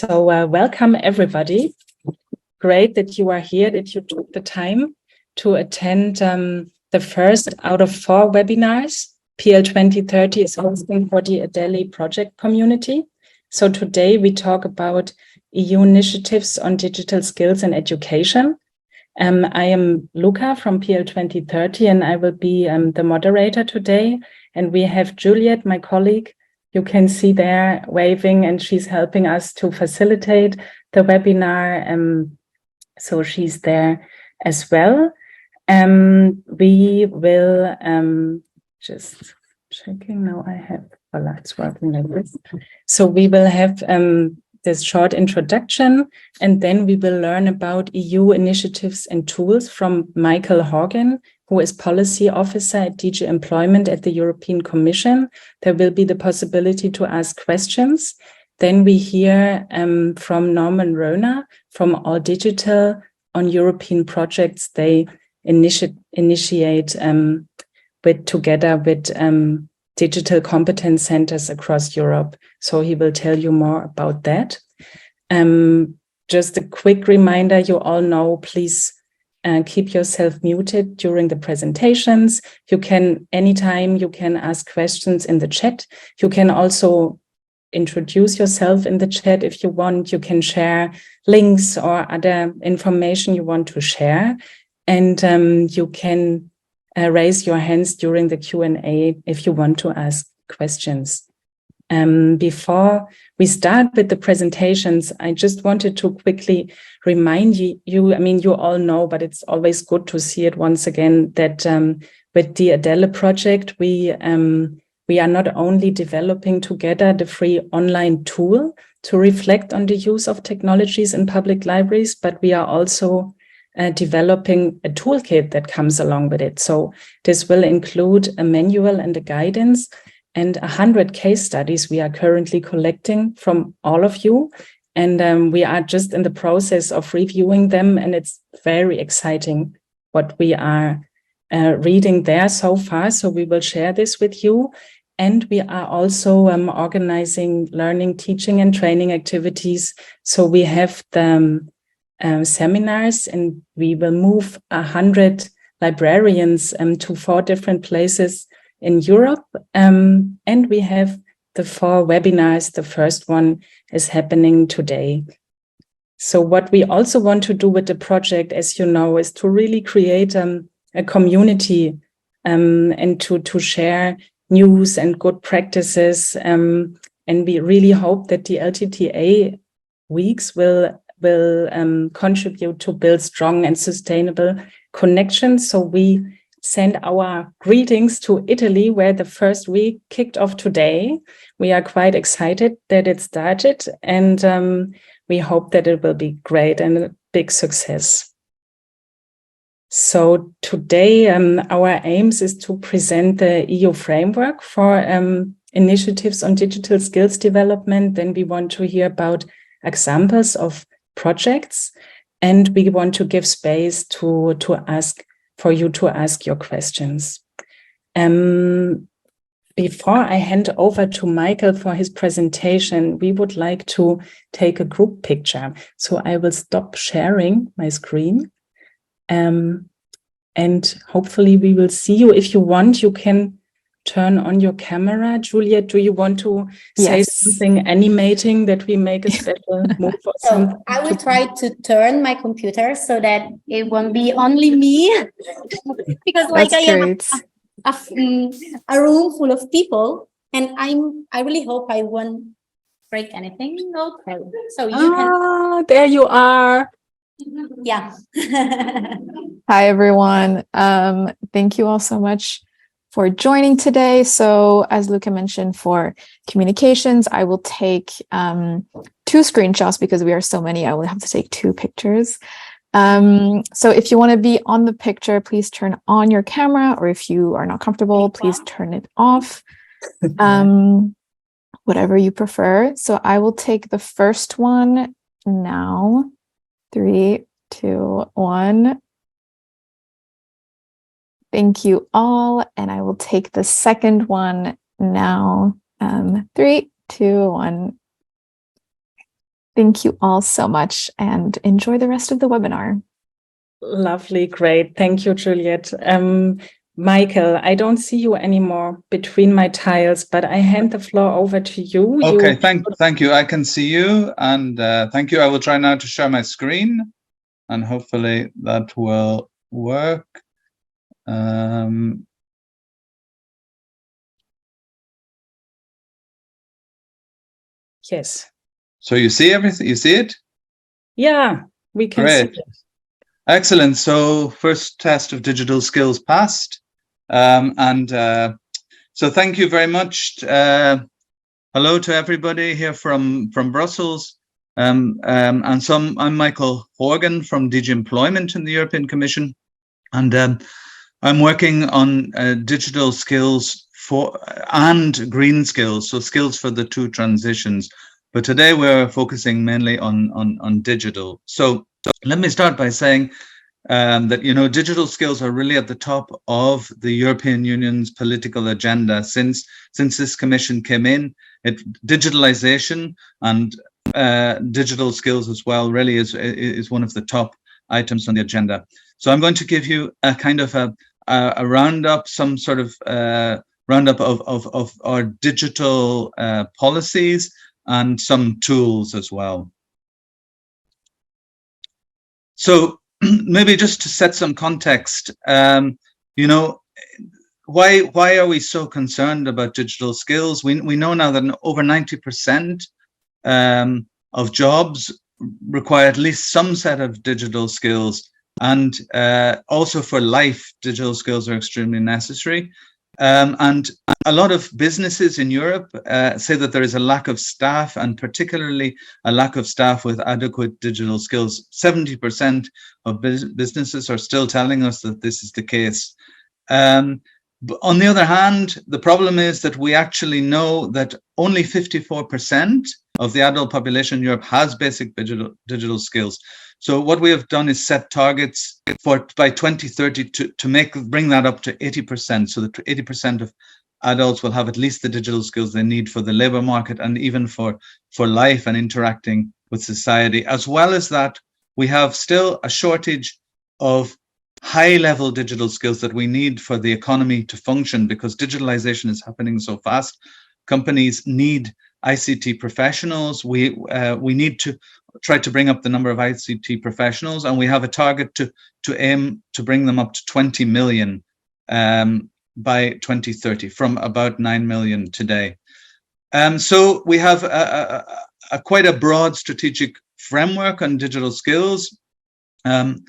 Welcome everybody. Great that you are here, that you took the time to attend the first out of 4 webinars PL 2030 is hosting for the ADELE project community. So today we talk about EU initiatives on digital skills and education. I am Luca from PL 2030 and I will be the moderator today. And we have Juliet, my colleague, you can see there waving, and she's helping us to facilitate the webinar. So she's there as well. We will just checking now. I have it's working like this. So we will have this short introduction, and then we will learn about EU initiatives and tools from Michael Horgan, who is Policy Officer at DG Employment at the European Commission. There will be the possibility to ask questions. Then we hear from Norman Röhner from ALLDIGITAL on European projects they initiate together with digital competence centers across Europe. So he will tell you more about that. Just a quick reminder, you all know, please keep yourself muted during the presentations. You can, anytime you can ask questions in the chat. You can also introduce yourself in the chat if you want. You can share links or other information you want to share. And you can raise your hands during the Q&A if you want to ask questions. Before we start with the presentations, I just wanted to quickly remind you, I mean, you all know, but it's always good to see it once again, that with the ADELE project, we are not only developing together the free online tool to reflect on the use of technologies in public libraries, but we are also developing a toolkit that comes along with it. So this will include a manual and a guidance and 100 case studies we are currently collecting from all of you. And we are just in the process of reviewing them. And it's very exciting what we are reading there so far. So we will share this with you. And we are also organizing learning, teaching and training activities. So we have the seminars, and we will move 100 librarians to 4 different places in Europe. And we have the 4 webinars. The first one is happening today. So what we also want to do with the project, as you know, is to really create a community and to share news and good practices. And we really hope that the LTTA weeks will contribute to build strong and sustainable connections. So we send our greetings to Italy, where the first week kicked off today. We are quite excited that it started, and we hope that it will be great and a big success. So today our aims is to present the EU framework for initiatives on digital skills development. Then we want to hear about examples of projects, and we want to give space for you to ask your questions. Before I hand over to Michael for his presentation, we would like to take a group picture. So I will stop sharing my screen, and hopefully we will see you. If you want, you can turn on your camera. Juliet, do you want to say something animating that we make a special move or something? So I will try to turn my computer so that it won't be only me, because like I am a room full of people, and I really hope I won't break anything. Okay, so you can. There you are. Yeah. Hi everyone. Thank you all so much for joining today. So as Luca mentioned, for communications, I will take 2 screenshots because we are so many. I will have to take 2 pictures. So if you want to be on the picture, please turn on your camera, or if you are not comfortable, please turn it off. Whatever you prefer. So I will take the first one now. 3, 2, 1. Thank you all. And I will take the second one now. 3, 2, 1. Thank you all so much and enjoy the rest of the webinar. Lovely, great. Thank you, Juliet. Michael, I don't see you anymore between my tiles, but I hand the floor over to you. Okay, thank you. I can see you, and thank you. I will try now to share my screen, and hopefully that will work. Yes. So you see everything? You see it? Yeah, we can see it. Excellent. So first test of digital skills passed. So thank you very much. Hello to everybody here from Brussels. I'm Michael Horgan from DG Employment in the European Commission. And I'm working on digital skills and green skills, so skills for the two transitions. But today we're focusing mainly on digital. So let me start by saying that, you know, digital skills are really at the top of the European Union's political agenda since this commission came in. Digitalization and digital skills as well really is one of the top items on the agenda. So I'm going to give you a kind of a roundup, some sort of roundup of our digital policies and some tools as well. So maybe just to set some context, you know, why are we so concerned about digital skills? We know now that over 90% of jobs require at least some set of digital skills, and also for life, digital skills are extremely necessary. And a lot of businesses in Europe say that there is a lack of staff, and particularly a lack of staff with adequate digital skills. 70% of businesses are still telling us that this is the case. But on the other hand, the problem is that we actually know that only 54% of the adult population in Europe has basic digital skills. So what we have done is set targets for by 2030 to bring that up to 80%, so that 80% of adults will have at least the digital skills they need for the labor market and even for life and interacting with society. As well as that, we have still a shortage of high-level digital skills that we need for the economy to function, because digitalization is happening so fast. Companies need ICT professionals. We need to try to bring up the number of ICT professionals, and we have a target to aim to bring them up to 20 million by 2030 from about 9 million today. So we have quite a broad strategic framework on digital skills, and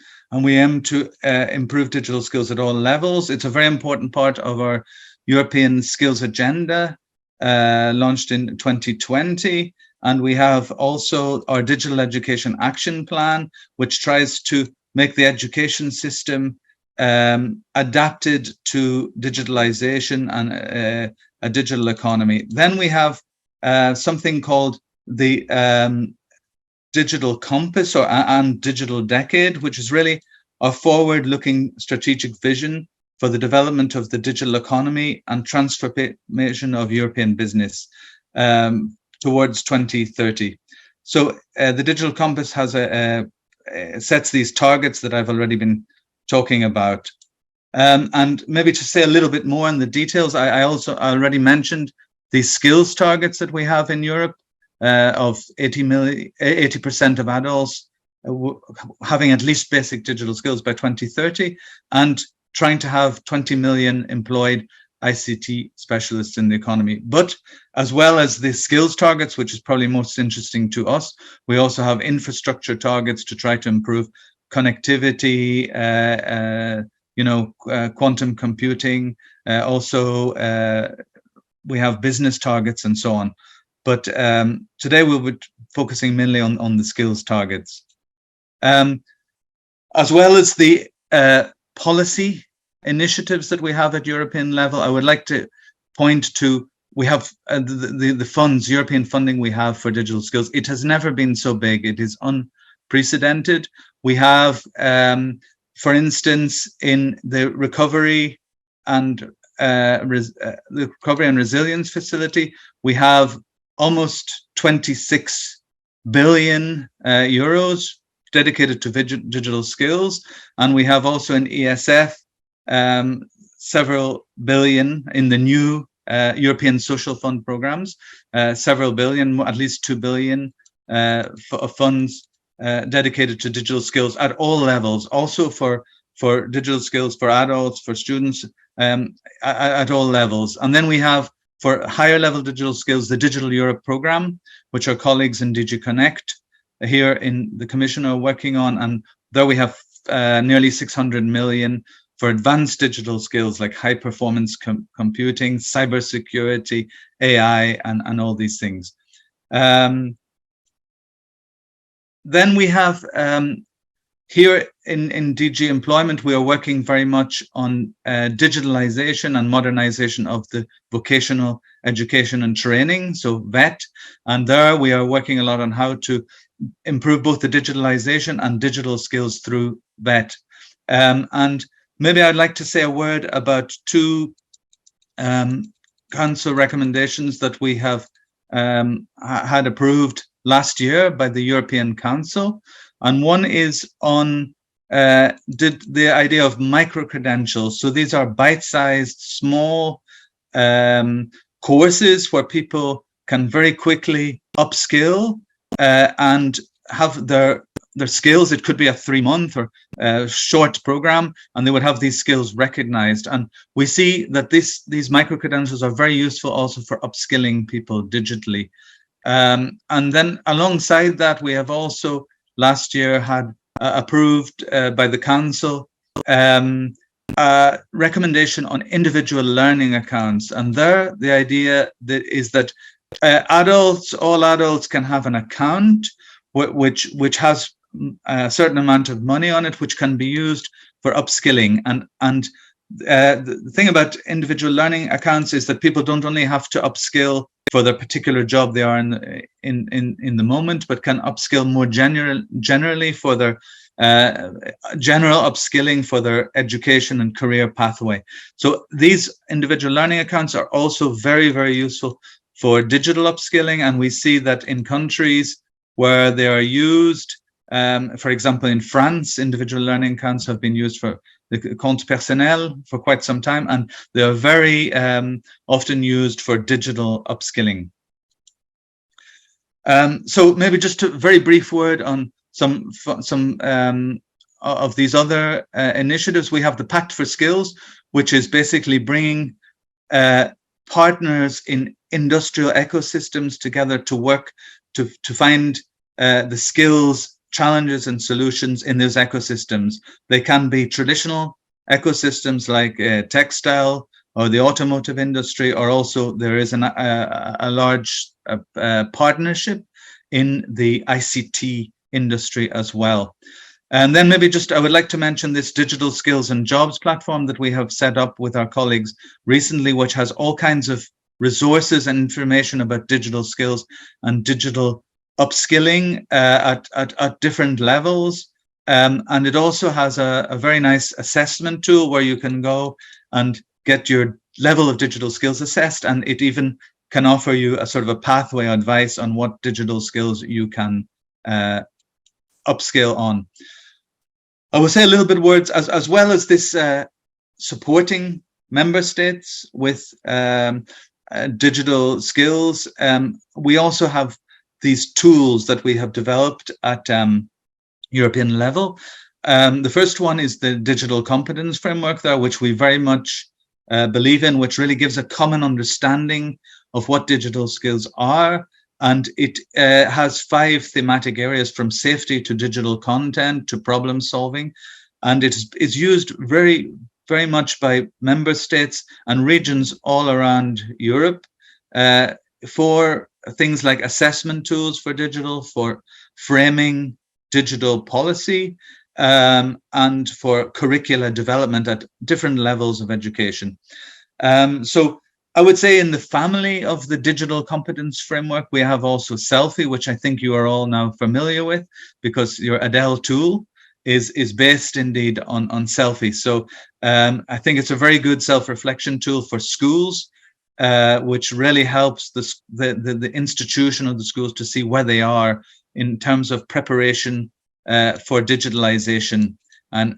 we aim to improve digital skills at all levels. It's a very important part of our European skills agenda, launched in 2020. And we have also our digital education action plan, which tries to make the education system adapted to digitalization and a digital economy. Then we have something called the Digital Compass and Digital Decade, which is really a forward-looking strategic vision for the development of the digital economy and transformation of European business towards 2030. So the Digital Compass has sets these targets that I've already been talking about. And maybe to say a little bit more on the details, I already mentioned the skills targets that we have in Europe of 80% of adults having at least basic digital skills by 2030, and trying to have 20 million employed ICT specialists in the economy. But as well as the skills targets, which is probably most interesting to us, we also have infrastructure targets to try to improve connectivity, quantum computing. Also, we have business targets and so on. But today we'll be focusing mainly on the skills targets. As well as the policy initiatives that we have at European level, I would like to point to, we have the funds, European funding we have for digital skills. It has never been so big. It is unprecedented. We have, for instance, in the recovery and resilience facility, we have almost 26 billion euros dedicated to digital skills, and we have also in ESF several billion in the new European Social Fund programs, several billion, at least 2 billion of funds dedicated to digital skills at all levels, also for digital skills for adults, for students, at all levels. And then we have, for higher level digital skills, the Digital Europe program, which our colleagues in DG Connect here in the Commission are working on. And there we have nearly 600 million for advanced digital skills like high performance computing, cybersecurity, AI, and all these things. Then we have here in DG Employment, we are working very much on digitalization and modernization of the vocational education and training, so VET. And there we are working a lot on how to improve both the digitalization and digital skills through VET. And maybe I'd like to say a word about two council recommendations that we have had approved last year by the European Council. And one is on the idea of micro-credentials. So these are bite-sized, small courses where people can very quickly upskill and have their skills. It could be a 3-month or short program, and they would have these skills recognized. And we see that these micro-credentials are very useful also for upskilling people digitally. And then alongside that, we have also last year had approved by the Council a recommendation on individual learning accounts. And there, the idea is that all adults can have an account which has a certain amount of money on it, which can be used for upskilling. And the thing about individual learning accounts is that people don't only have to upskill for the particular job they are in the moment, but can upskill more generally for their general upskilling for their education and career pathway. So these individual learning accounts are also very, very useful for digital upskilling. And we see that in countries where they are used, for example, in France, individual learning accounts have been used for the compte personnel for quite some time, and they are very often used for digital upskilling. So maybe just a very brief word on some of these other initiatives. We have the Pact for Skills, which is basically bringing partners in industrial ecosystems together to work to find the skills, challenges and solutions in those ecosystems. They can be traditional ecosystems like textile or the automotive industry, or also there is a large partnership in the ICT industry as well. And then maybe just I would like to mention this digital skills and jobs platform that we have set up with our colleagues recently, which has all kinds of resources and information about digital skills and digital upskilling at different levels. And it also has a very nice assessment tool where you can go and get your level of digital skills assessed, and it even can offer you a sort of a pathway advice on what digital skills you can upskill on. I will say a little bit words as well as this supporting member states with digital skills. We also have these tools that we have developed at European level. The first one is the digital competence framework there, which we very much believe in, which really gives a common understanding of what digital skills are. And it has 5 thematic areas, from safety to digital content to problem solving. And it is used very, very much by member states and regions all around Europe for things like assessment tools for digital, for framing digital policy, and for curricula development at different levels of education. So I would say in the family of the digital competence framework, we have also Selfie, which I think you are all now familiar with, because your ADELE tool is based indeed on Selfie. So I think it's a very good self-reflection tool for schools, which really helps the institution of the schools to see where they are in terms of preparation for digitalization. And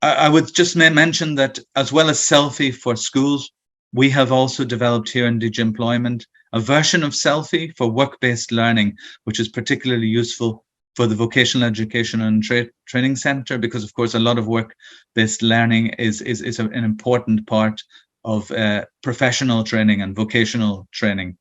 I would just mention that as well as Selfie for schools, we have also developed here in DG Employment a version of Selfie for work-based learning, which is particularly useful for the Vocational Education and Training Centre, because of course a lot of work-based learning is an important part of professional training and vocational training.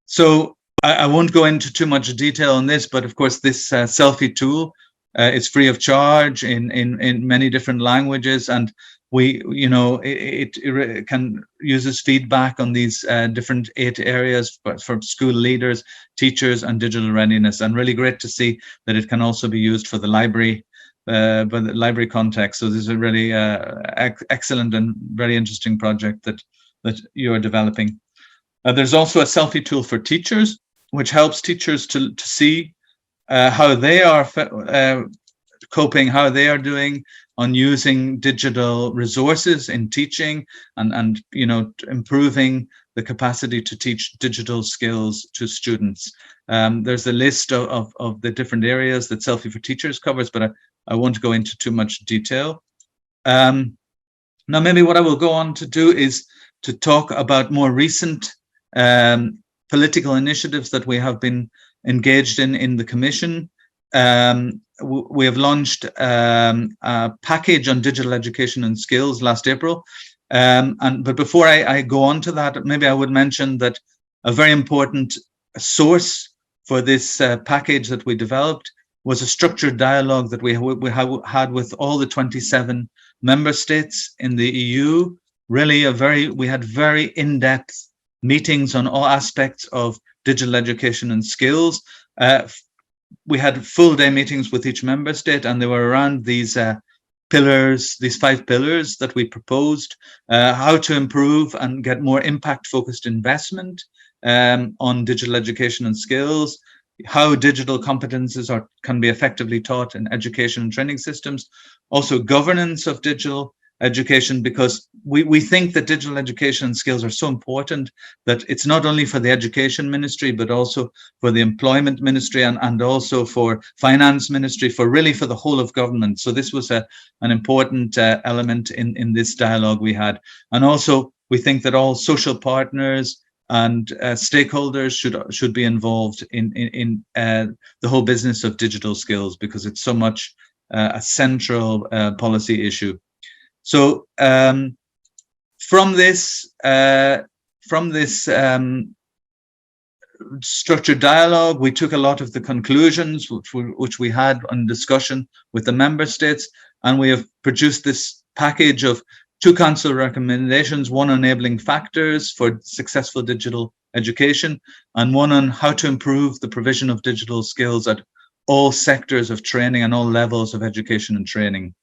So I won't go into too much detail on this, but of course this Selfie tool is free of charge in many different languages, and it can uses feedback on these different 8 areas for school leaders, teachers, and digital readiness. And really great to see that it can also be used for the library, but the library context. So this is a really excellent and very interesting project that you are developing. There's also a Selfie tool for teachers, which helps teachers to see how they are coping, how they are doing on using digital resources in teaching and improving the capacity to teach digital skills to students. There's a list of the different areas that Selfie for Teachers covers, but I won't go into too much detail. Now, maybe what I will go on to do is to talk about more recent political initiatives that we have been engaged in the Commission. We have launched a package on digital education and skills last April. But before I go on to that, maybe I would mention that a very important source for this package that we developed was a structured dialogue that we had with all the 27 member states in the EU. Really, we had very in-depth meetings on all aspects of digital education and skills. We had full-day meetings with each member state, and they were around these pillars, these 5 pillars that we proposed, how to improve and get more impact-focused investment on digital education and skills, how digital competences can be effectively taught in education and training systems, also governance of digital education, because we think that digital education and skills are so important that it's not only for the education ministry, but also for the employment ministry and also for finance ministry, for the whole of government. So this was an important element in this dialogue we had. And also we think that all social partners and stakeholders should be involved in the whole business of digital skills, because it's so much a central policy issue. So from this structured dialogue, we took a lot of the conclusions which we had on discussion with the member states, and we have produced this package of 2 council recommendations, one on enabling factors for successful digital education, and one on how to improve the provision of digital skills at all sectors of training and all levels of education and training.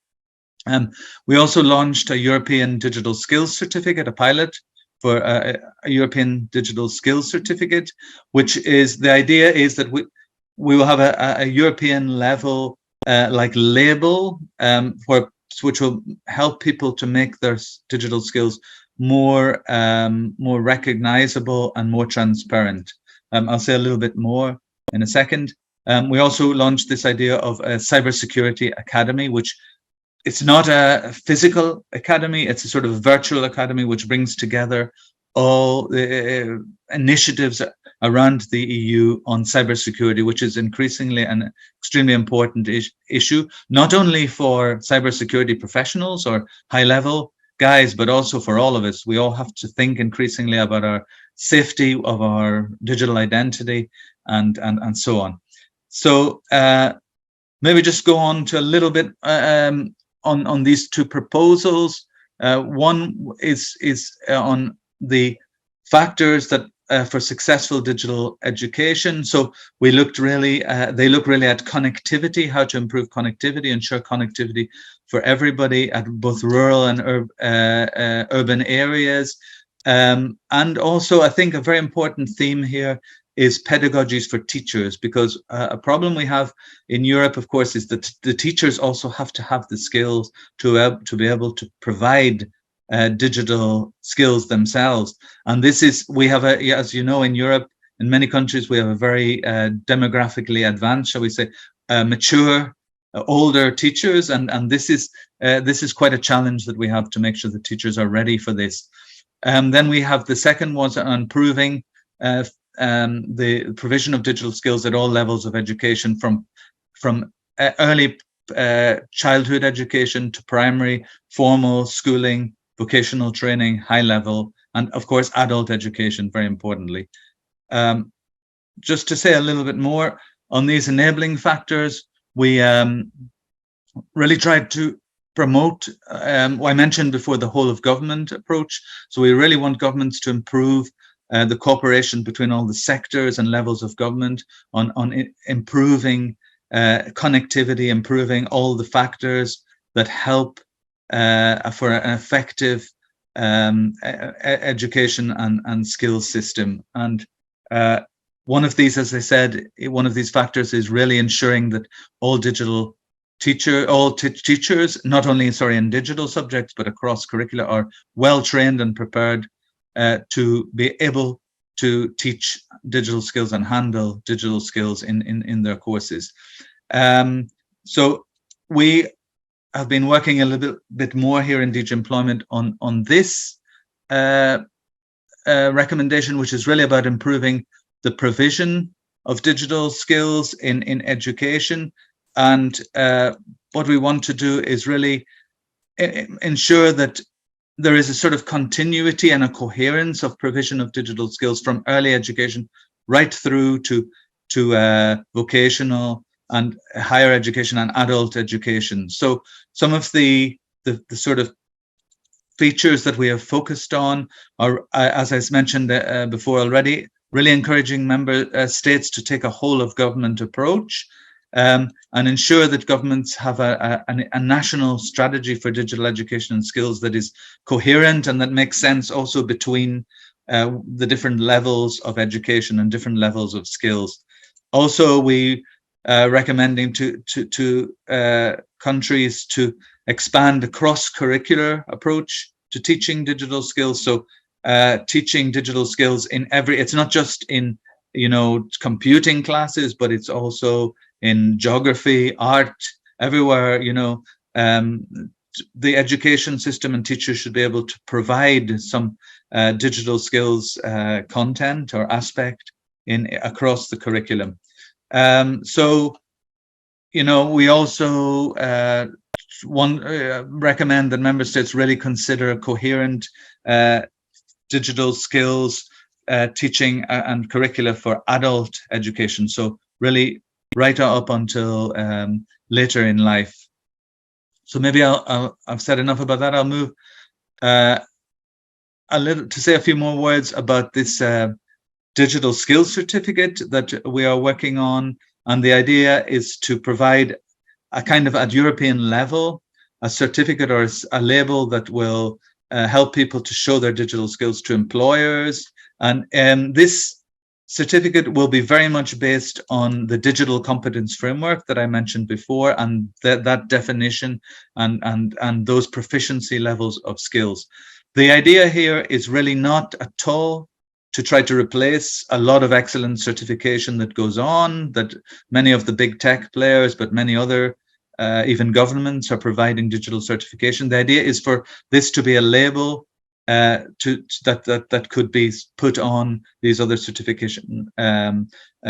We also launched a European Digital Skills Certificate, a pilot for a European Digital Skills Certificate, which is, the idea is that we will have a European level label which will help people to make their digital skills more recognizable and more transparent. I'll say a little bit more in a second. We also launched this idea of a cybersecurity academy, which it's not a physical academy, it's a sort of virtual academy which brings together all the initiatives around the EU on cybersecurity, which is increasingly an extremely important issue, not only for cybersecurity professionals or high-level guys, but also for all of us. We all have to think increasingly about our safety of our digital identity and so on. So maybe just go on to a little bit on these 2 proposals. One is on the factors that for successful digital education. So we looked really, they look really at connectivity, how to improve connectivity, ensure connectivity for everybody at both rural and urban areas. And also, I think a very important theme here is pedagogies for teachers, because a problem we have in Europe, of course, is that the teachers also have to have the skills to be able to provide digital skills themselves. And this is, we have as you know, in Europe, in many countries we have a very demographically advanced, shall we say, mature, older teachers, and this is quite a challenge that we have to make sure that teachers are ready for this. Then we have the second was on improving the provision of digital skills at all levels of education, from early childhood education to primary, formal schooling, vocational training, high level, and of course adult education, very importantly. Just to say a little bit more on these enabling factors, we really tried to promote, I mentioned before, the whole of government approach. So we really want governments to improve the cooperation between all the sectors and levels of government on improving connectivity, improving all the factors that help for an effective education and skills system. And one of these, as I said, one of these factors is really ensuring that all teachers, not only in digital subjects but across curricula, are well trained and prepared to be able to teach digital skills and handle digital skills in their courses. So we have been working a little bit more here in DG Employment on this recommendation, which is really about improving the provision of digital skills in education. And what we want to do is really ensure that there is a sort of continuity and a coherence of provision of digital skills from early education right through to vocational and higher education and adult education. So some of the sort of features that we have focused on are, as I mentioned before already, really encouraging member states to take a whole of government approach and ensure that governments have a national strategy for digital education and skills that is coherent and that makes sense also between the different levels of education and different levels of skills. Also, we recommending to countries to expand the cross-curricular approach to teaching digital skills. So teaching digital skills in it's not just in computing classes, but it's also in geography, art, everywhere. The education system and teachers should be able to provide some digital skills content or aspect across the curriculum. So we also recommend that member states really consider coherent digital skills teaching and curricula for adult education. So really right up until later in life. So maybe I've said enough about that. I'll move a little to say a few more words about this digital skills certificate that we are working on. And the idea is to provide a kind of at European level, a certificate or a label that will help people to show their digital skills to employers. And this certificate will be very much based on the digital competence framework that I mentioned before, and that definition and those proficiency levels of skills. The idea here is really not at all to try to replace a lot of excellent certification that goes on, that many of the big tech players, but many other even governments are providing digital certification. The idea is for this to be a label that could be put on these other certification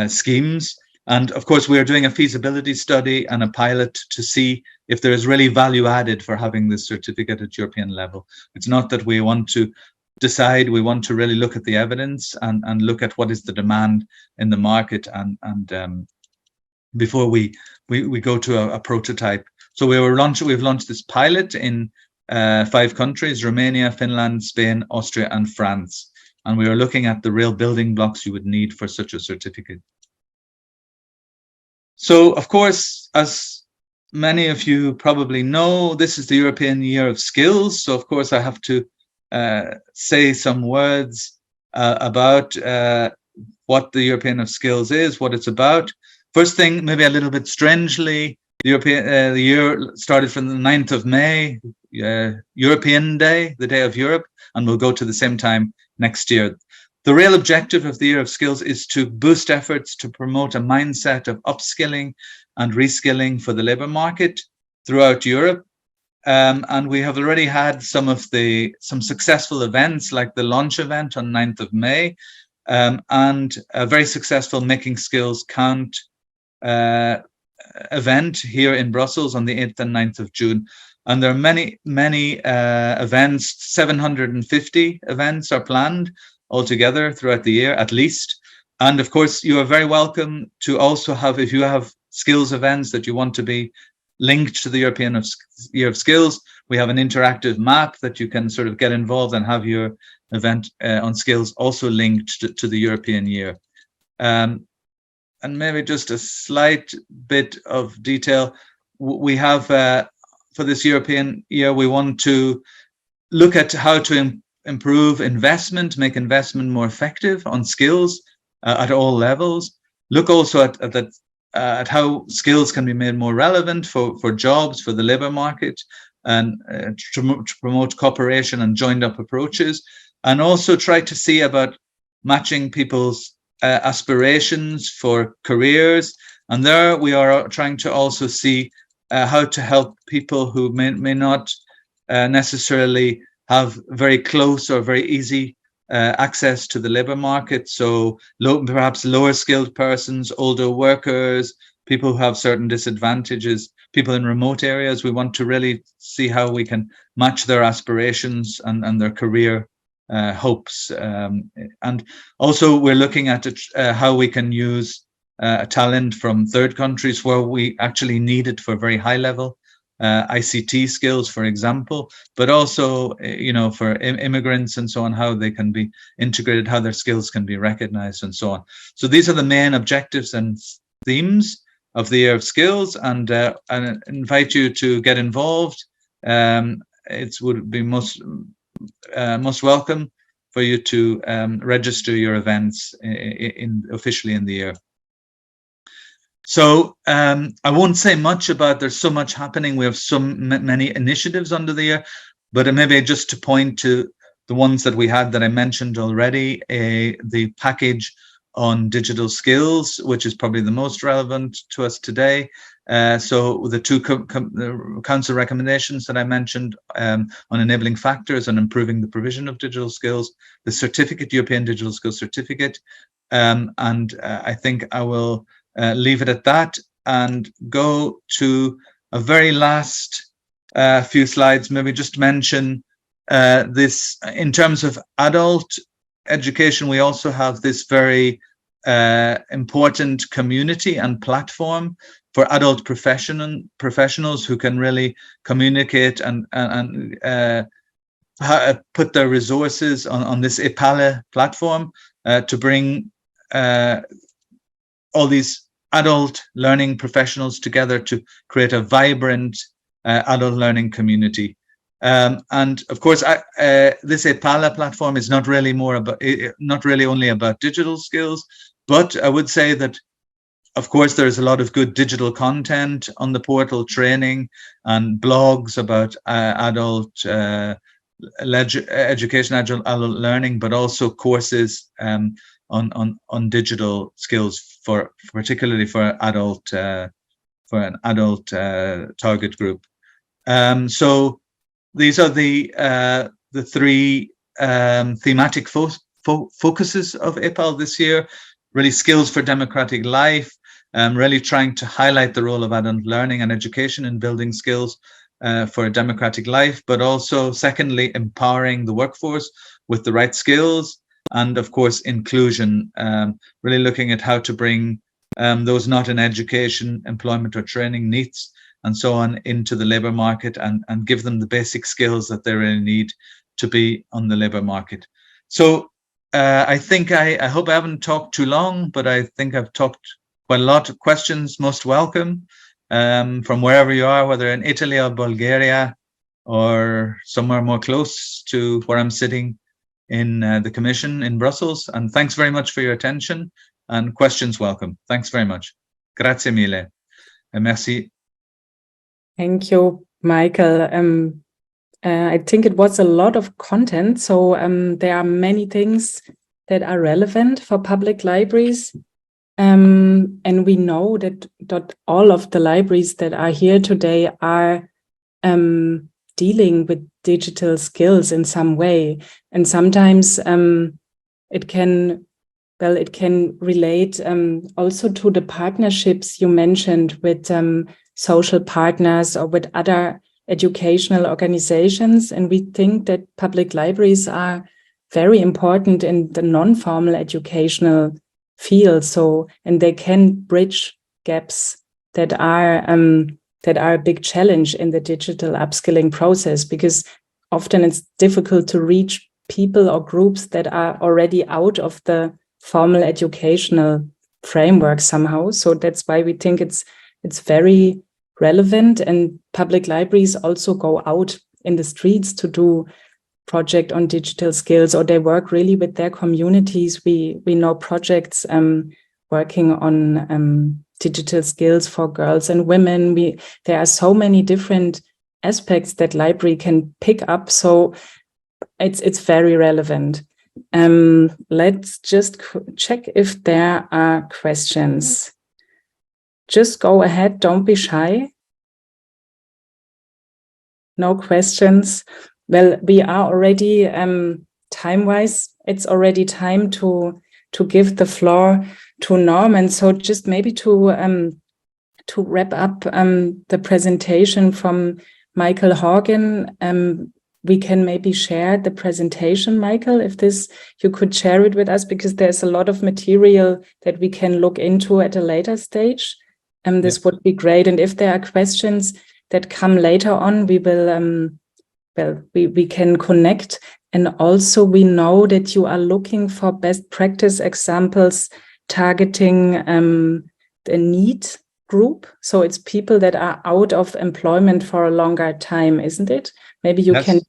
schemes. And of course, we are doing a feasibility study and a pilot to see if there is really value added for having this certificate at European level. It's not that we want to decide, we want to really look at the evidence and look at what is the demand in the market and before we go to a prototype. So we've launched this pilot in 5 countries: Romania, Finland, Spain, Austria, and France. And we are looking at the real building blocks you would need for such a certificate. So, of course, as many of you probably know, this is the European Year of Skills. So, of course, I have to say some words about what the European of Skills is, what it's about. First thing, maybe a little bit strangely, the year started from the 9th of May, European Day, the Day of Europe, and we'll go to the same time next year. The real objective of the Year of Skills is to boost efforts to promote a mindset of upskilling and reskilling for the labour market throughout Europe. And we have already had some successful events, like the launch event on 9th of May, and a very successful Making Skills Count event here in Brussels on the 8th and 9th of June. And there are many events, 750 events are planned altogether throughout the year, at least. And of course, you are very welcome to also have, if you have skills events that you want to be linked to the European Year of Skills, we have an interactive map that you can sort of get involved and have your event on skills also linked to the European year. And maybe just a slight bit of detail. We have, for this European year, we want to look at how to improve investment, make investment more effective on skills at all levels. Look also at how skills can be made more relevant for jobs, for the labour market, and to promote cooperation and joined up approaches, and also try to see about matching people's aspirations for careers. And there we are trying to also see how to help people who may not necessarily have very close or very easy access to the labour market. So perhaps lower skilled persons, older workers, people who have certain disadvantages, people in remote areas. We want to really see how we can match their aspirations and their career hopes. And also we're looking at how we can use talent from third countries where we actually need it for very high level ICT skills, for example, but also, for immigrants and so on, how they can be integrated, how their skills can be recognized and so on. So these are the main objectives and themes of the Year of Skills, and I invite you to get involved. It would be most welcome for you to register your events officially in the year. So I won't say much about, there's so much happening. We have so many initiatives under the year, but maybe just to point to the ones that we had that I mentioned already, the package on digital skills, which is probably the most relevant to us today. So the two council recommendations that I mentioned on enabling factors and improving the provision of digital skills, the certificate, European Digital Skills Certificate, and I think I will leave it at that and go to a very last few slides. Maybe just mention this in terms of adult education. We also have this very important community and platform for adult professionals who can really communicate and put their resources on this ALLDIGITAL platform to bring all these adult learning professionals together to create a vibrant adult learning community. And of course, this ALLDIGITAL platform is not really only about digital skills, but I would say that, of course, there's a lot of good digital content on the portal, training and blogs about adult education, adult learning, but also courses on digital skills particularly for an adult target group. So these are the three thematic focuses of APAL this year. Really, skills for democratic life, really trying to highlight the role of adult learning and education in building skills for a democratic life, but also, secondly, empowering the workforce with the right skills, and of course, inclusion, really looking at how to bring those not in education, employment or training needs and so on into the labour market and give them the basic skills that they really need to be on the labour market. So I think I hope I haven't talked too long, but I think I've talked quite a lot. Of questions, most welcome from wherever you are, whether in Italy or Bulgaria or somewhere more close to where I'm sitting in the Commission in Brussels. And thanks very much for your attention, and questions welcome. Thanks very much. Grazie mille. Merci. Thank you, Michael. I think it was a lot of content, so there are many things that are relevant for public libraries. And we know that all of the libraries that are here today are dealing with digital skills in some way. And sometimes it can relate also to the partnerships you mentioned with social partners or with other educational organizations. And we think that public libraries are very important in the non-formal educational field. So, and they can bridge gaps that are a big challenge in the digital upskilling process, because often it's difficult to reach people or groups that are already out of the formal educational framework somehow. So that's why we think it's very relevant, and public libraries also go out in the streets to do project on digital skills, or they work really with their communities. We know projects working on digital skills for girls and women. There are so many different aspects that library can pick up. So it's very relevant. Let's just check if there are questions. Just go ahead, don't be shy. No questions. Well, we are already time-wise, it's already time to give the floor to Norman. So just maybe to wrap up the presentation from Michael Horgan, we can maybe share the presentation, Michael, if you could share it with us, because there's a lot of material that we can look into at a later stage. This would be great. And if there are questions that come later on, we will, we can connect. And also we know that you are looking for best practice examples targeting the need group. So it's people that are out of employment for a longer time, isn't it? Maybe you can.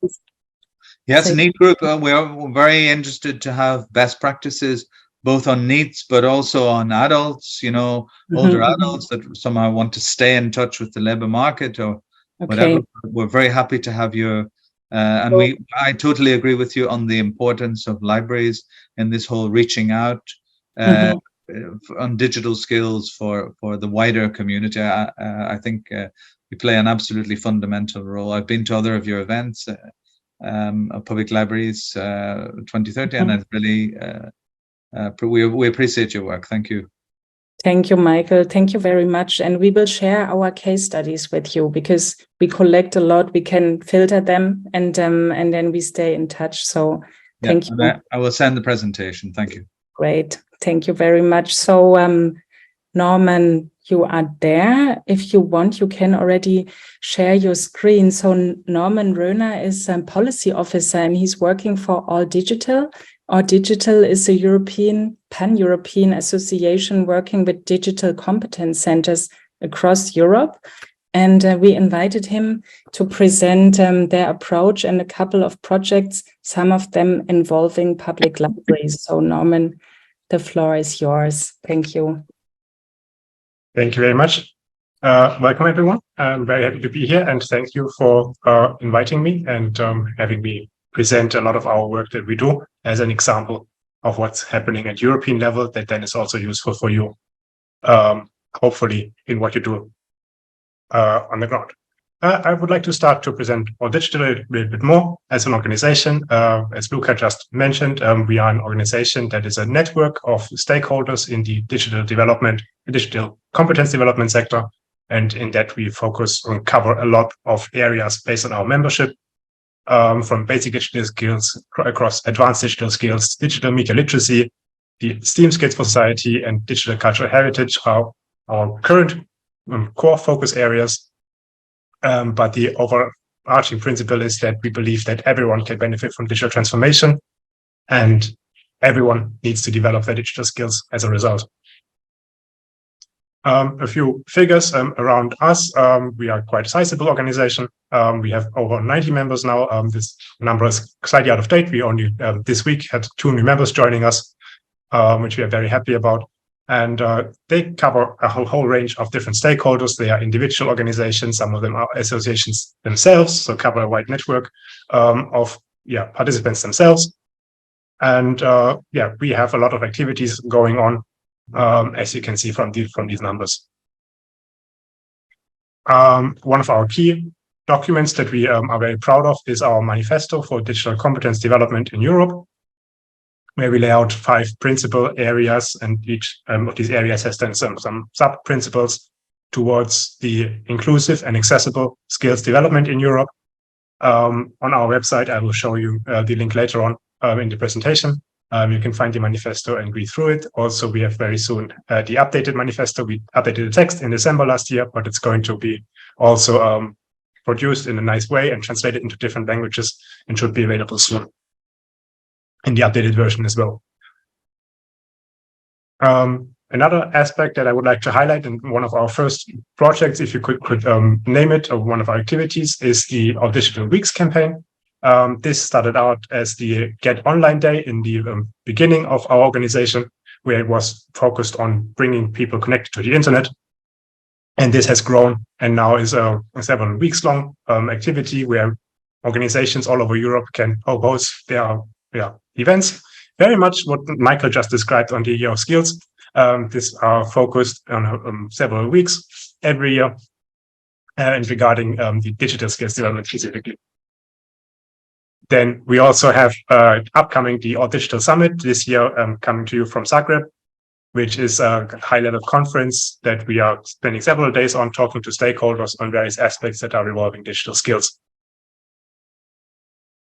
Yes, a need group. We're very interested to have best practices, both on needs, but also on adults, older adults that somehow want to stay in touch with the labor market or whatever. We're very happy to have your, I totally agree with you on the importance of libraries and this whole reaching out on digital skills for the wider community. I think we play an absolutely fundamental role. I've been to other of your events, of public libraries 2030, and it's really we appreciate your work. Thank you. Thank you, Michael. Thank you very much. And we will share our case studies with you, because we collect a lot. We can filter them, and then we stay in touch. So thank you. I will send the presentation. Thank you. Great. Thank you very much. So Norman, you are there. If you want, you can already share your screen. So Norman Röhner is a policy officer, and he's working for ALLDIGITAL. ALLDIGITAL is a pan-European association working with digital competence centers across Europe. And we invited him to present their approach and a couple of projects, some of them involving public libraries. So Norman, the floor is yours. Thank you. Thank you very much. Welcome, everyone. I'm very happy to be here, and thank you for inviting me and having me present a lot of our work that we do as an example of what's happening at European level that then is also useful for you, hopefully, in what you do on the ground. I would like to start to present ALLDIGITAL a little bit more as an organization. As Luca just mentioned, we are an organization that is a network of stakeholders in the digital development, digital competence development sector. And in that, we focus on cover a lot of areas based on our membership, from basic digital skills across advanced digital skills, digital media literacy, the STEAM skills for society, and digital cultural heritage are our current core focus areas. But the overarching principle is that we believe that everyone can benefit from digital transformation, and everyone needs to develop their digital skills as a result. A few figures around us. We are quite a sizable organization. We have over 90 members now. This number is slightly out of date. We only this week had 2 new members joining us, which we are very happy about. And they cover a whole range of different stakeholders. They are individual organizations. Some of them are associations themselves, so cover a wide network of participants themselves. And yeah, we have a lot of activities going on, as you can see from these numbers. One of our key documents that we are very proud of is our manifesto for digital competence development in Europe, where we lay out 5 principal areas, and each of these areas has then some sub-principles towards the inclusive and accessible skills development in Europe. On our website, I will show you the link later on in the presentation. You can find the manifesto and read through it. Also, we have very soon the updated manifesto. We updated the text in December last year, but it's going to be also produced in a nice way and translated into different languages and should be available soon in the updated version as well. Another aspect that I would like to highlight, in one of our first projects, if you could name it, or one of our activities, is the ALLDIGITAL Weeks campaign. This started out as the Get Online Day in the beginning of our organization, where it was focused on bringing people connected to the internet. And this has grown and now is a several weeks long activity where organizations all over Europe can host their events. Very much what Michael just described on the Year of Skills. These are focused on several weeks every year and regarding the digital skills development specifically. Then we also have upcoming the ALLDIGITAL Summit this year coming to you from Zagreb, which is a high-level conference that we are spending several days on talking to stakeholders on various aspects that are involving digital skills.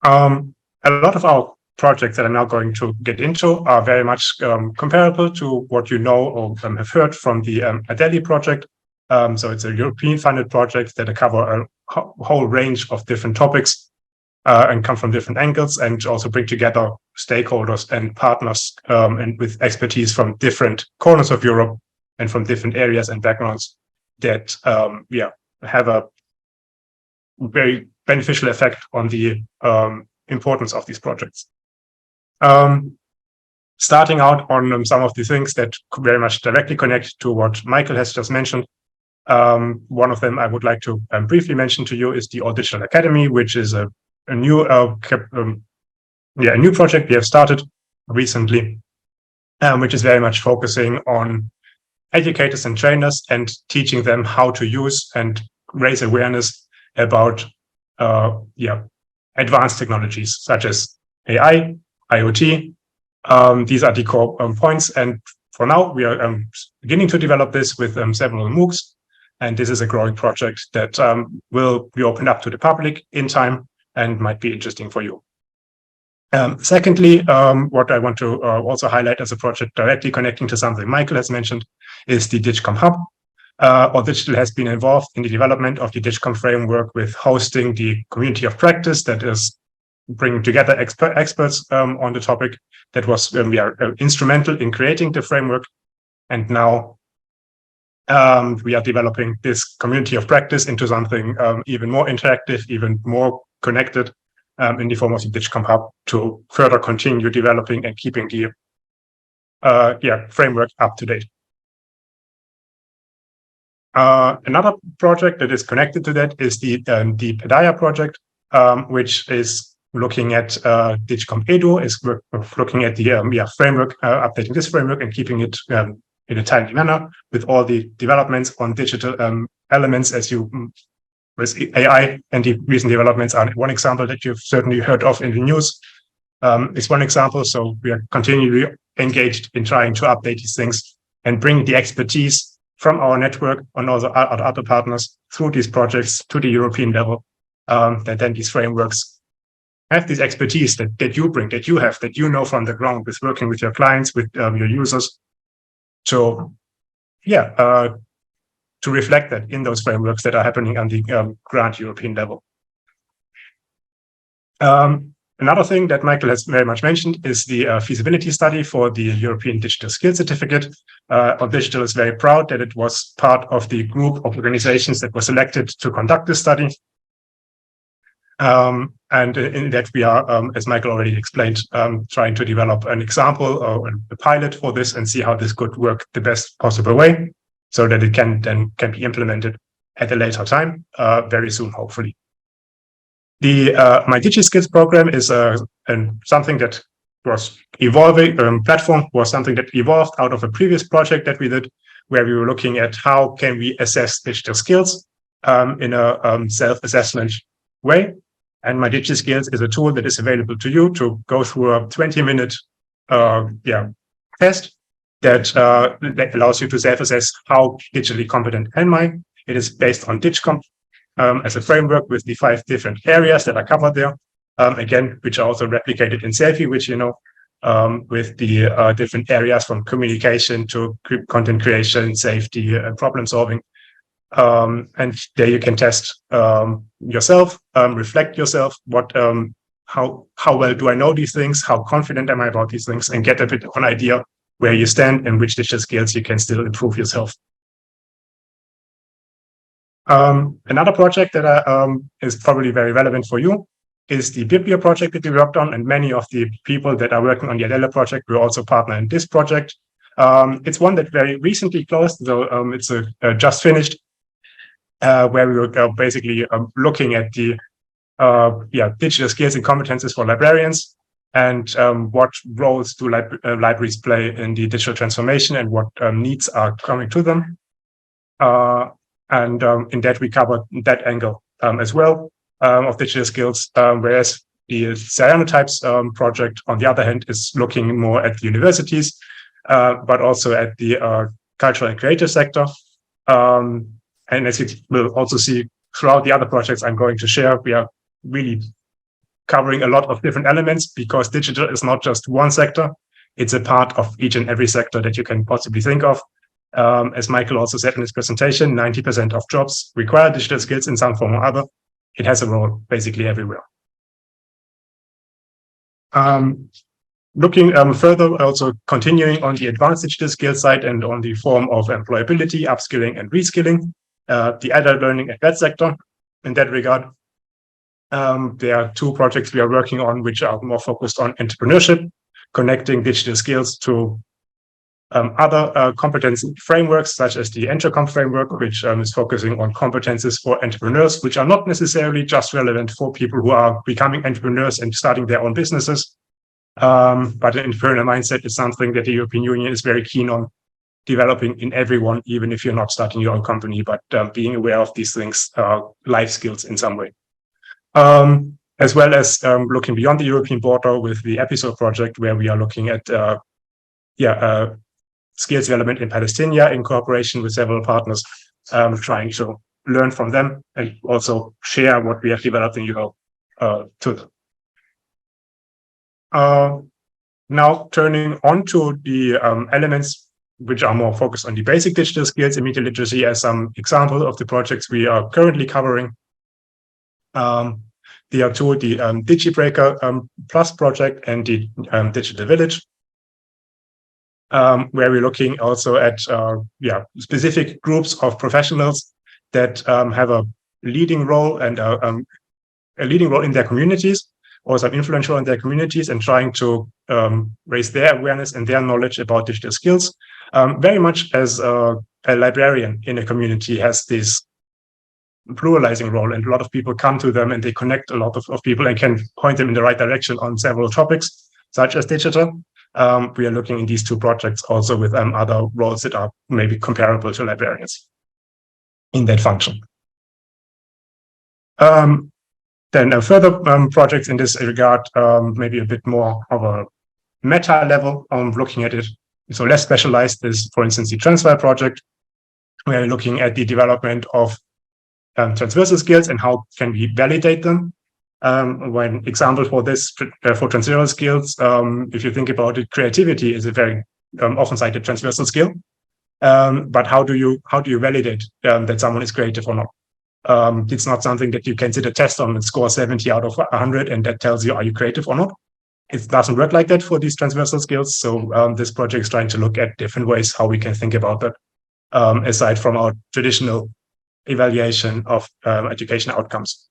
A lot of our projects that I'm now going to get into are very much comparable to what you know or have heard from the ADELE project. So it's a European-funded project that cover a whole range of different topics and come from different angles, and also bring together stakeholders and partners and with expertise from different corners of Europe and from different areas and backgrounds that have a very beneficial effect on the importance of these projects. Starting out on some of the things that very much directly connect to what Michael has just mentioned. One of them I would like to briefly mention to you is the ALLDIGITAL Academy, which is a new project we have started recently, which is very much focusing on educators and trainers and teaching them how to use and raise awareness about advanced technologies such as AI, IoT. These are the core points, and for now we are beginning to develop this with several MOOCs, and this is a growing project that will be opened up to the public in time and might be interesting for you. Secondly, what I want to also highlight as a project directly connecting to something Michael has mentioned is the DigCom Hub. ALLDIGITAL has been involved in the development of the DigCom framework with hosting the community of practice that is bringing together experts on the topic. That was we are instrumental in creating the framework, and now we are developing this community of practice into something even more interactive, even more connected in the form of the DigCom Hub to further continue developing and keeping the framework up to date. Another project that is connected to that is the PEDIA project, which is looking at DigCom Edu, is looking at the framework, updating this framework and keeping it in a timely manner with all the developments on digital elements, as you with AI and the recent developments are one example that you've certainly heard of in the news. It's one example. So we are continually engaged in trying to update these things and bring the expertise from our network and also other partners through these projects to the European level, that then these frameworks have this expertise that you bring, that you have, that you know from the ground with working with your clients, with your users. So to reflect that in those frameworks that are happening on the grand European level. Another thing that Michael has very much mentioned is the feasibility study for the European Digital Skills Certificate. ALLDIGITAL is very proud that it was part of the group of organizations that was selected to conduct this study. And in that we are, as Michael already explained, trying to develop an example or a pilot for this and see how this could work the best possible way, so that it can be implemented at a later time, very soon, hopefully. The My DigiSkills program is something that was evolving. Platform was something that evolved out of a previous project that we did, where we were looking at how can we assess digital skills in a self-assessment way. And My Digital Skills is a tool that is available to you to go through a 20-minute test that allows you to self-assess how digitally competent am I. It is based on DigComp as a framework with the 5 different areas that are covered there. Again, which are also replicated in Selfie, which with the different areas from communication to content creation, safety, and problem solving. And there you can test yourself, reflect yourself, how well do I know these things, how confident am I about these things, and get a bit of an idea where you stand and which digital skills you can still improve yourself. Another project that is probably very relevant for you is the Biblio project that we worked on, and many of the people that are working on the ADELE project were also partner in this project. It's one that very recently closed, so it's just finished, where we were basically looking at the digital skills and competences for librarians, and what roles do libraries play in the digital transformation, and what needs are coming to them. And in that we covered that angle as well of digital skills, whereas the cyanotypes project, on the other hand, is looking more at the universities, but also at the cultural and creative sector. And as you will also see throughout the other projects I'm going to share, we are really covering a lot of different elements, because digital is not just one sector, it's a part of each and every sector that you can possibly think of. As Michael also said in his presentation, 90% of jobs require digital skills in some form or other. It has a role basically everywhere. Looking further, also continuing on the advanced digital skills side and on the form of employability, upskilling and reskilling, the adult learning and that sector. In that regard, there are 2 projects we are working on which are more focused on entrepreneurship, connecting digital skills to other competence frameworks, such as the EntreComp framework, which is focusing on competences for entrepreneurs, which are not necessarily just relevant for people who are becoming entrepreneurs and starting their own businesses. But an entrepreneurial mindset is something that the European Union is very keen on developing in everyone, even if you're not starting your own company, but being aware of these things, life skills in some way. As well as looking beyond the European border with the Episode project, where we are looking at skills development in Palestine in cooperation with several partners, trying to learn from them and also share what we have developed in Europe to them. Now turning on to the elements which are more focused on the basic digital skills and media literacy as some examples of the projects we are currently covering. There are 2, the DigiBreaker Plus project and the Digital Village, where we're looking also at specific groups of professionals that have a leading role and a leading role in their communities, or some influential role in their communities, and trying to raise their awareness and their knowledge about digital skills. Very much as a librarian in a community has this pluralizing role, and a lot of people come to them and they connect a lot of people and can point them in the right direction on several topics, such as digital. We are looking in these 2 projects also with other roles that are maybe comparable to librarians in that function. Then further projects in this regard, maybe a bit more of a meta level looking at it. So less specialized is, for instance, the Transfer project, where we're looking at the development of transversal skills and how can we validate them. One example for this, for transversal skills, if you think about it, creativity is a very often cited transversal skill. But how do you validate that someone is creative or not? It's not something that you can sit a test on and score 70 out of 100, and that tells you are you creative or not. It doesn't work like that for these transversal skills. So this project is trying to look at different ways how we can think about that, aside from our traditional evaluation of education outcomes.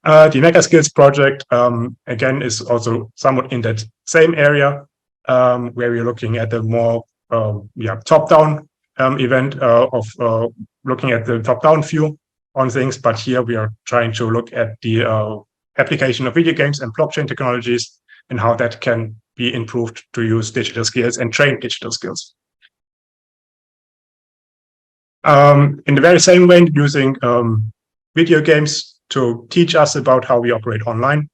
The Mega Skills project, again, is also somewhat in that same area, where we're looking at the more top-down event of looking at the top-down view on things. But here we are trying to look at the application of video games and blockchain technologies and how that can be improved to use digital skills and train digital skills. In the very same way, using video games to teach us about how we operate online.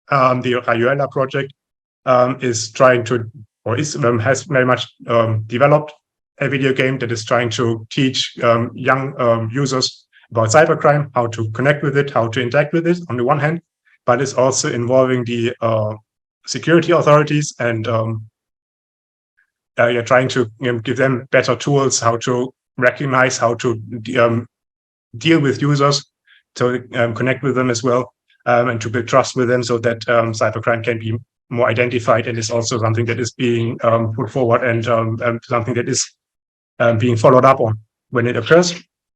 The ALLDIGITAL project is trying to, or has very much developed a video game that is trying to teach young users about cybercrime, how to connect with it, how to interact with it on the one hand, but it's also involving the security authorities and you're trying to give them better tools, how to recognize, how to deal with users, to connect with them as well, and to build trust with them so that cybercrime can be more identified, and is also something that is being put forward and something that is being followed up on when it occurs,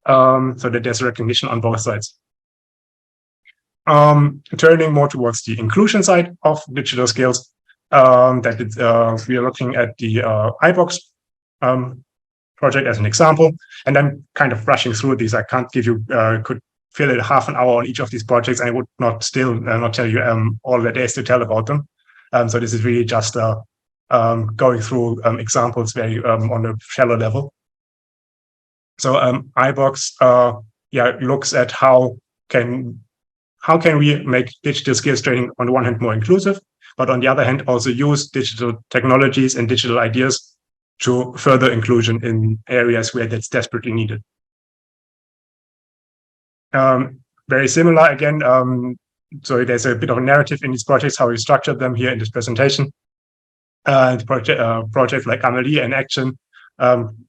so that there's recognition on both sides. Turning more towards the inclusion side of digital skills, we are looking at the iBox project as an example, and I'm kind of rushing through these. I can't give you, could fill it half an hour on each of these projects. I would not tell you all that there is to tell about them. So this is really just going through examples very on a shallow level. So iBox looks at how can we make digital skills training on the one hand more inclusive, but on the other hand also use digital technologies and digital ideas to further inclusion in areas where that's desperately needed. Very similar again. So there's a bit of a narrative in these projects, how we structured them here in this presentation. Projects like AMELI and Action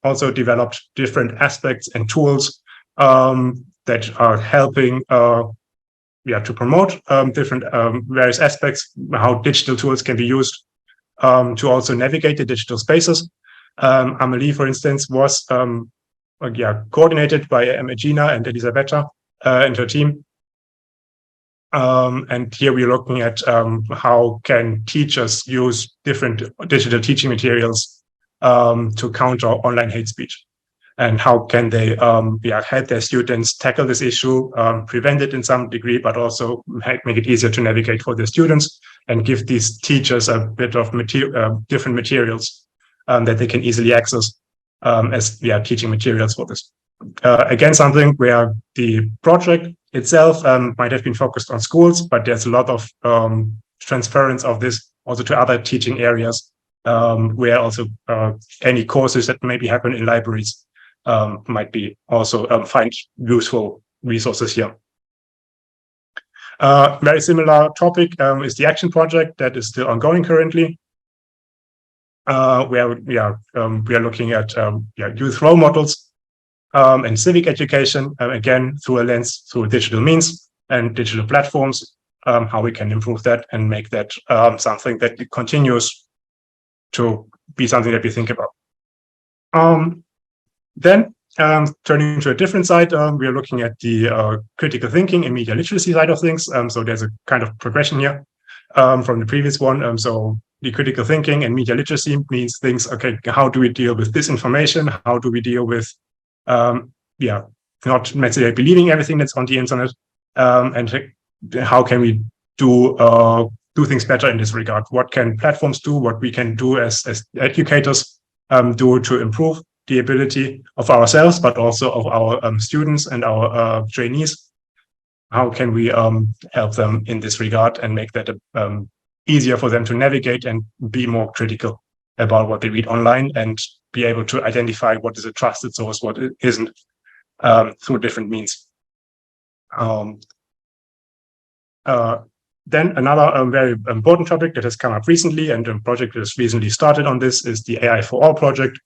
also developed different aspects and tools that are helping to promote different various aspects, how digital tools can be used to also navigate the digital spaces. AMELI, for instance, was coordinated by Gina and Elisabetta and her team. And here we're looking at how can teachers use different digital teaching materials to counter online hate speech, and how can they help their students tackle this issue, prevent it in some degree, but also make it easier to navigate for their students, and give these teachers a bit of different materials that they can easily access as teaching materials for this. Again, something where the project itself might have been focused on schools, but there's a lot of transference of this also to other teaching areas, where also any courses that maybe happen in libraries might be also find useful resources here. Very similar topic is the Action project that is still ongoing currently, where we are looking at youth role models and civic education, again through a lens through digital means and digital platforms, how we can improve that and make that something that continues to be something that we think about. Then turning to a different side, we are looking at the critical thinking and media literacy side of things. So there's a kind of progression here from the previous one. So the critical thinking and media literacy means things, okay, how do we deal with disinformation? How do we deal with, not necessarily believing everything that's on the internet? And how can we do things better in this regard? What can platforms do? What we can do as educators do to improve the ability of ourselves, but also of our students and our trainees? How can we help them in this regard and make that easier for them to navigate and be more critical about what they read online, and be able to identify what is a trusted source, what it isn't, through different means. Then another very important topic that has come up recently, and a project that has recently started on this, is the AI for All project.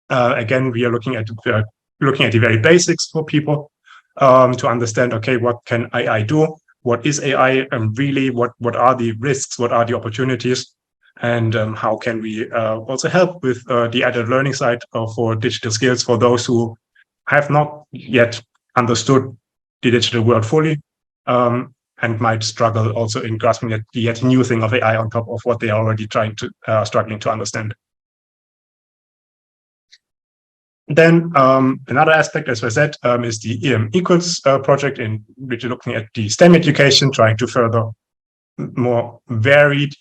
Again, we are looking at the very basics for people to understand, okay, what can AI do? What is AI, and really what are the risks? What are the opportunities? And how can we also help with the adult learning side for digital skills for those who have not yet understood the digital world fully, and might struggle also in grasping the yet new thing of AI on top of what they are already struggling to understand. Then another aspect, as I said, is the EM Equals project, in which you're looking at the STEM education, trying to further more varied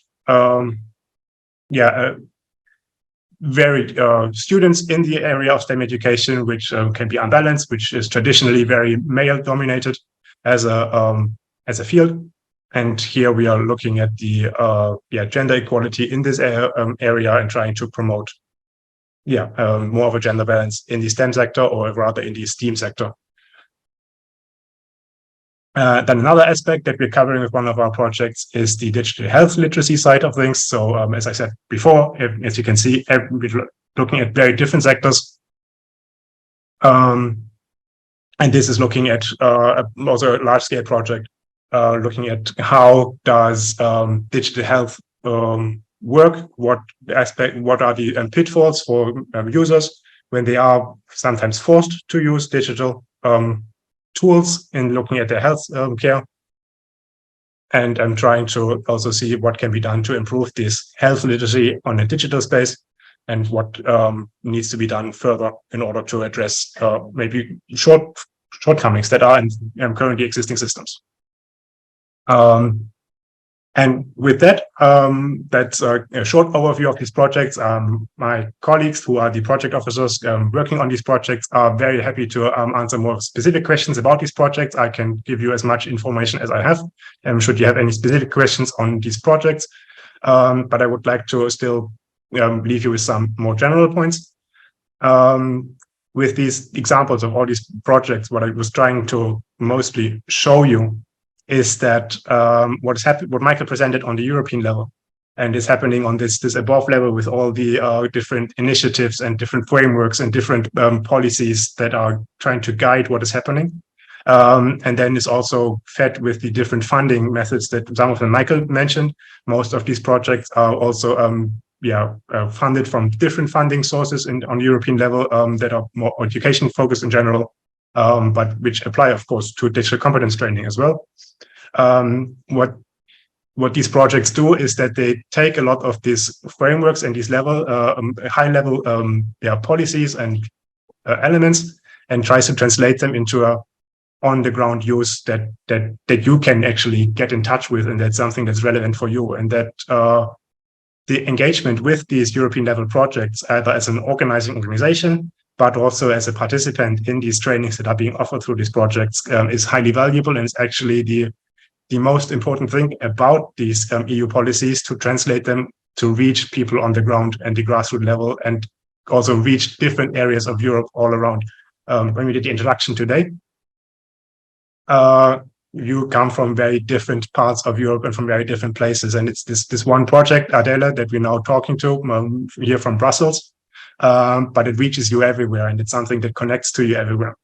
very students in the area of STEM education, which can be unbalanced, which is traditionally very male dominated as a field. And here we are looking at the gender equality in this area and trying to promote more of a gender balance in the STEM sector, or rather in the STEAM sector. Then another aspect that we're covering with one of our projects is the digital health literacy side of things. So as I said before, as you can see, we're looking at very different sectors. And this is looking at also a large-scale project, looking at how does digital health work, what are the pitfalls for users when they are sometimes forced to use digital tools in looking at their health care. And I'm trying to also see what can be done to improve this health literacy on a digital space, and what needs to be done further in order to address maybe shortcomings that are in currently existing systems. And with that, that's a short overview of these projects. My colleagues, who are the project officers working on these projects, are very happy to answer more specific questions about these projects. I can give you as much information as I have, should you have any specific questions on these projects. But I would like to still leave you with some more general points. With these examples of all these projects, what I was trying to mostly show you is that what Michael presented on the European level and is happening on this above level with all the different initiatives and different frameworks and different policies that are trying to guide what is happening. And then is also fed with the different funding methods that some of them Michael mentioned. Most of these projects are also funded from different funding sources on the European level that are more education focused in general, but which apply, of course, to digital competence training as well. What these projects do is that they take a lot of these frameworks and these high level policies and elements, and tries to translate them into a on the ground use that you can actually get in touch with, and that's something that's relevant for you. And that the engagement with these European level projects, either as an organizing organization, but also as a participant in these trainings that are being offered through these projects, is highly valuable, and it's actually the most important thing about these EU policies, to translate them to reach people on the ground and the grassroots level, and also reach different areas of Europe all around. When we did the introduction today, you come from very different parts of Europe and from very different places, and it's this one project, ADELE, that we're now talking to here from Brussels, but it reaches you everywhere, and it's something that connects to you everywhere.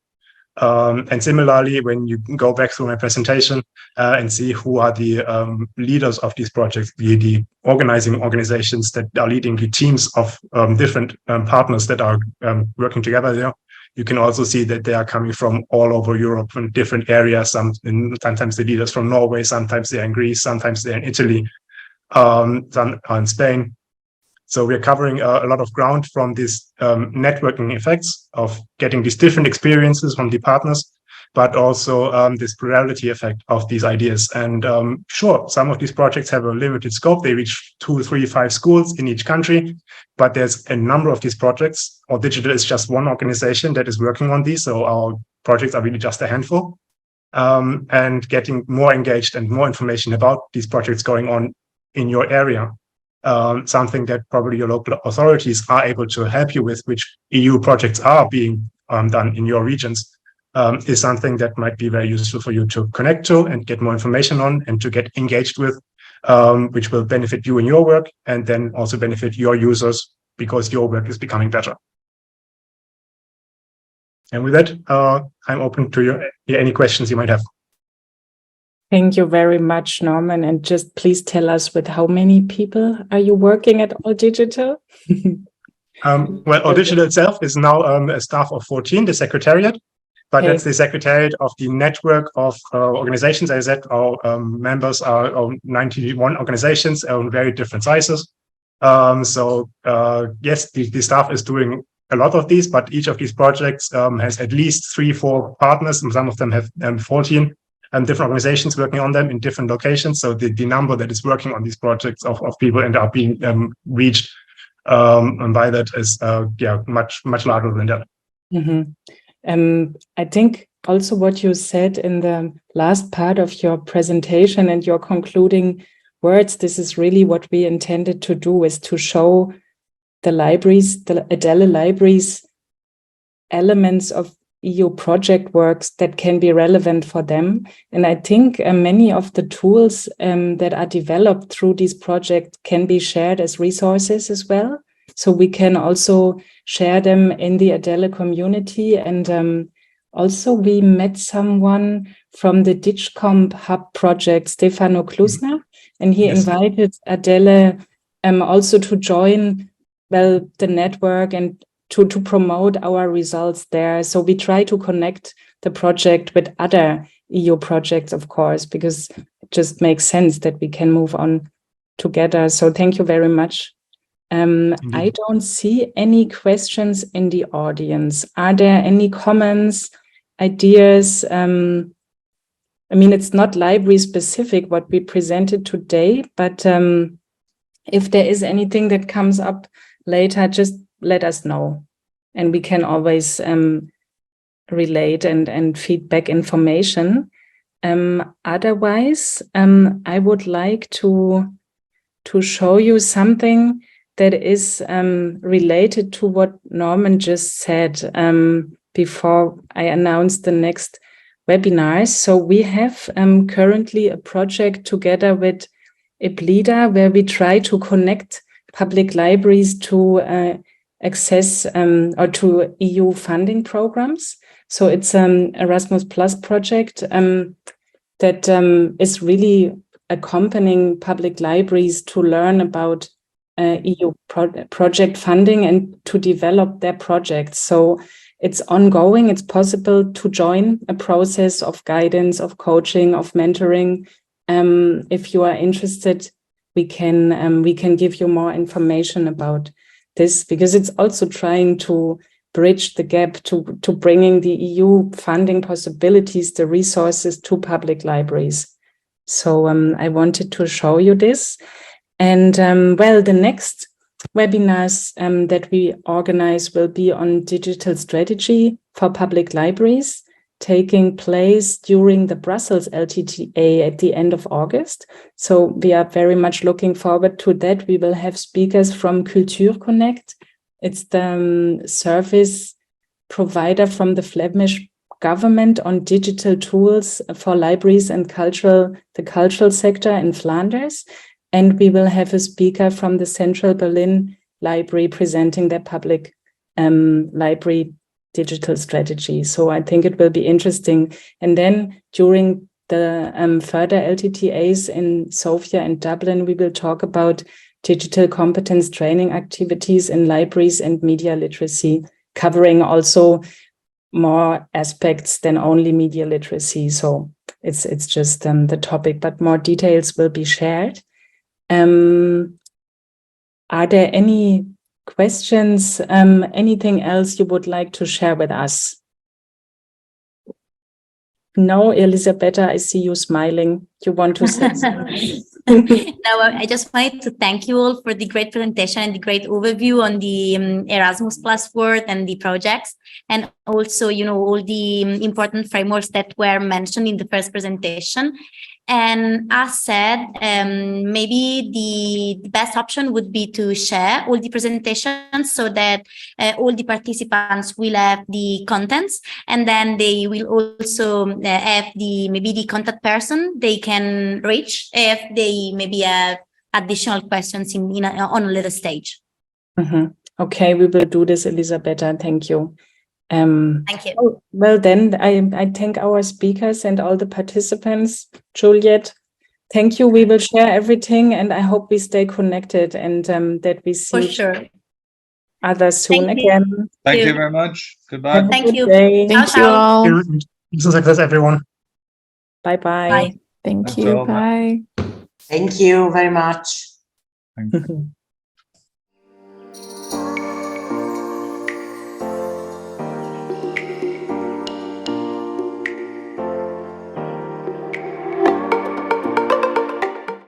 And similarly, when you go back through my presentation and see who are the leaders of these projects, the organizing organizations that are leading the teams of different partners that are working together there, you can also see that they are coming from all over Europe, from different areas. Sometimes the leaders from Norway, sometimes they're in Greece, sometimes they're in Italy, some are in Spain. So we're covering a lot of ground from these networking effects of getting these different experiences from the partners, but also this plurality effect of these ideas. And sure, some of these projects have a limited scope. They reach 2, 3, 5 schools in each country, but there's a number of these projects. ALLDIGITAL is just one organization that is working on these, so our projects are really just a handful. And getting more engaged and more information about these projects going on in your area, something that probably your local authorities are able to help you with, which EU projects are being done in your regions, is something that might be very useful for you to connect to and get more information on and to get engaged with, which will benefit you in your work, and then also benefit your users because your work is becoming better. And with that, I'm open to any questions you might have. Thank you very much, Norman. And just please tell us, with how many people are you working at ALLDIGITAL? Well, ALLDIGITAL itself is now a staff of 14, the secretariat, but that's the secretariat of the network of organizations. As I said, our members are 91 organizations on very different sizes. Yes, the staff is doing a lot of these, but each of these projects has at least 3, 4 partners, and some of them have 14. different organizations working on them in different locations. So the number that is working on these projects of people and are being reached by that is much larger than that. I think also what you said in the last part of your presentation and your concluding words, this is really what we intended to do, is to show the libraries, the ADELE libraries, elements of EU project works that can be relevant for them. And I think many of the tools that are developed through these projects can be shared as resources as well. So we can also share them in the ADELE community. And also we met someone from the DigComp Hub project, Stefano Klusner, and he invited ADELE also to join the network and to promote our results there. So we try to connect the project with other EU projects, of course, because it just makes sense that we can move on together. So thank you very much. I don't see any questions in the audience. Are there any comments, ideas? I mean, it's not library specific what we presented today, but if there is anything that comes up later, just let us know, and we can always relate and feedback information. Otherwise, I would like to show you something that is related to what Norman just said before I announced the next webinars. So we have currently a project together with IPLIDA where we try to connect public libraries to access or to EU funding programs. So it's an Erasmus Plus project that is really accompanying public libraries to learn about EU project funding and to develop their projects. So it's ongoing. It's possible to join a process of guidance, of coaching, of mentoring. If you are interested, we can give you more information about this, because it's also trying to bridge the gap to bringing the EU funding possibilities, the resources to public libraries. So I wanted to show you this. And the next webinars that we organize will be on digital strategy for public libraries, taking place during the Brussels LTTA at the end of August. So we are very much looking forward to that. We will have speakers from Culture Connect. It's the service provider from the Flemish government on digital tools for libraries and the cultural sector in Flanders. And we will have a speaker from the Central Berlin Library presenting their public library digital strategy. So I think it will be interesting. And then during the further LTTAs in Sofia and Dublin, we will talk about digital competence training activities in libraries and media literacy, covering also more aspects than only media literacy. So it's just the topic, but more details will be shared. Are there any questions? Anything else you would like to share with us? No, Elisabetta, I see you smiling. You want to say something? No, I just wanted to thank you all for the great presentation and the great overview on the Erasmus Plus world and the projects, and also, all the important frameworks that were mentioned in the first presentation. And as said, maybe the best option would be to share all the presentations so that all the participants will have the contents, and then they will also have maybe the contact person they can reach if they maybe have additional questions on a later stage. Mm-hmm. Okay, we will do this, Elisabetta. Thank you. Thank you. Well, then I thank our speakers and all the participants. Juliet, thank you. We will share everything, and I hope we stay connected and that we see For sure. others soon again. Thank you very much. Goodbye. Thank you. Thank you all. Success, everyone. Bye-bye. Bye. Thank That's you. all. Bye. Thank you very much. Thank you.